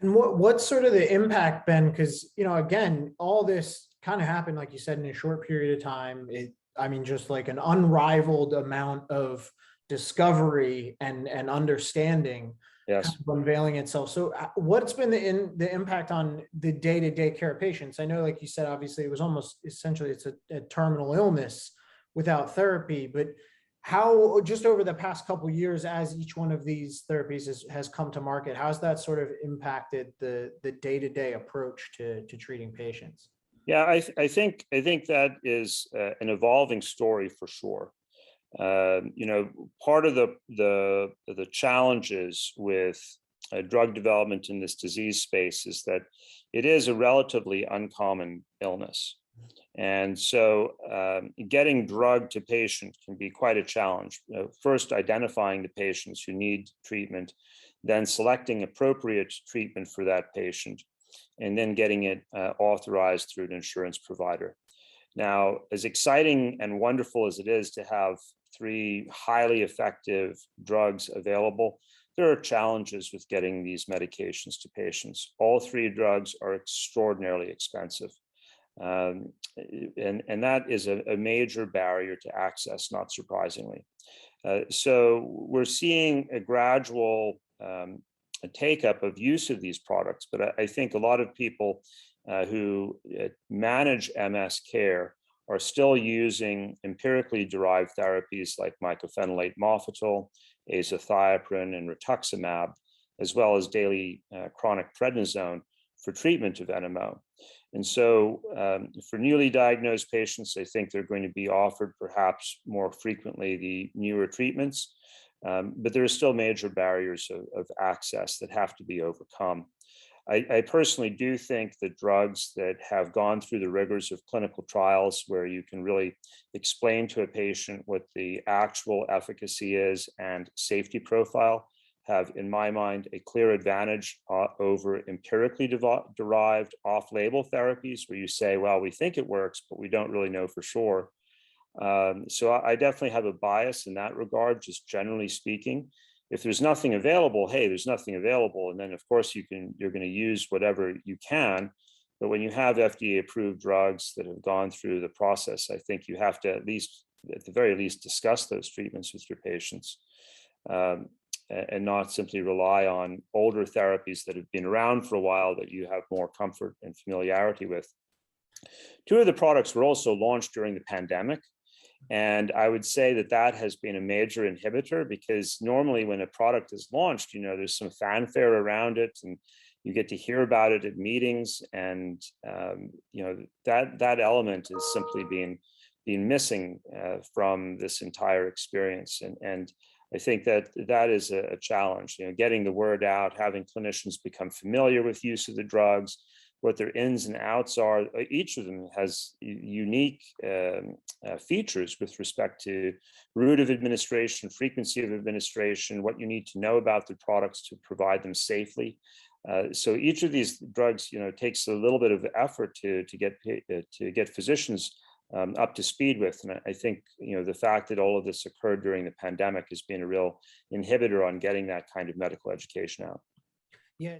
And what's sort of the impact been? Because, again, all this kind of happened, like you said, in a short period of time. I mean, just like an unrivaled amount of discovery and understanding kind Yes. of unveiling itself. So what's been the impact on the day-to-day care of patients? I know, like you said, obviously it was almost essentially it's a terminal illness without therapy, but how just over the past couple of years, as each one of these therapies has come to market, how's that sort of impacted the day-to-day approach to treating patients? Yeah, I think that is an evolving story for sure. Part of the challenges with drug development in this disease space is that it is a relatively uncommon illness. And so getting drug to patients can be quite a challenge. First, identifying the patients who need treatment, then selecting appropriate treatment for that patient, and then getting it authorized through an insurance provider. Now, as exciting and wonderful as it is to have three highly effective drugs available, there are challenges with getting these medications to patients. All three drugs are extraordinarily expensive. And that is a major barrier to access, not surprisingly. So we're seeing a gradual take up of use of these products, but I think a lot of people who manage MS care are still using empirically derived therapies like mycophenolate mofetil, azathioprine, and rituximab, as well as daily chronic prednisone for treatment of NMO. And so for newly diagnosed patients, I think they're going to be offered perhaps more frequently the newer treatments, but there are still major barriers of access that have to be overcome. I personally do think that drugs that have gone through the rigors of clinical trials, where you can really explain to a patient what the actual efficacy is and safety profile, have, in my mind, a clear advantage over empirically derived off-label therapies, where you say, well, we think it works, but we don't really know for sure. So I definitely have a bias in that regard, just generally speaking. If there's nothing available, hey, there's nothing available. And then, of course, you're going to use whatever you can. But when you have FDA-approved drugs that have gone through the process, I think you have to at the very least, discuss those treatments with your patients. And not simply rely on older therapies that have been around for a while that you have more comfort and familiarity with. Two of the products were also launched during the pandemic. And I would say that has been a major inhibitor, because normally when a product is launched, there's some fanfare around it and you get to hear about it at meetings. And, that element is simply being missing from this entire experience. And I think that is a challenge, getting the word out, having clinicians become familiar with use of the drugs, what their ins and outs are. Each of them has unique features with respect to route of administration, frequency of administration, what you need to know about the products to provide them safely. So each of these drugs, takes a little bit of effort to get physicians up to speed with. And I think, the fact that all of this occurred during the pandemic has been a real inhibitor on getting that kind of medical education out. Yeah.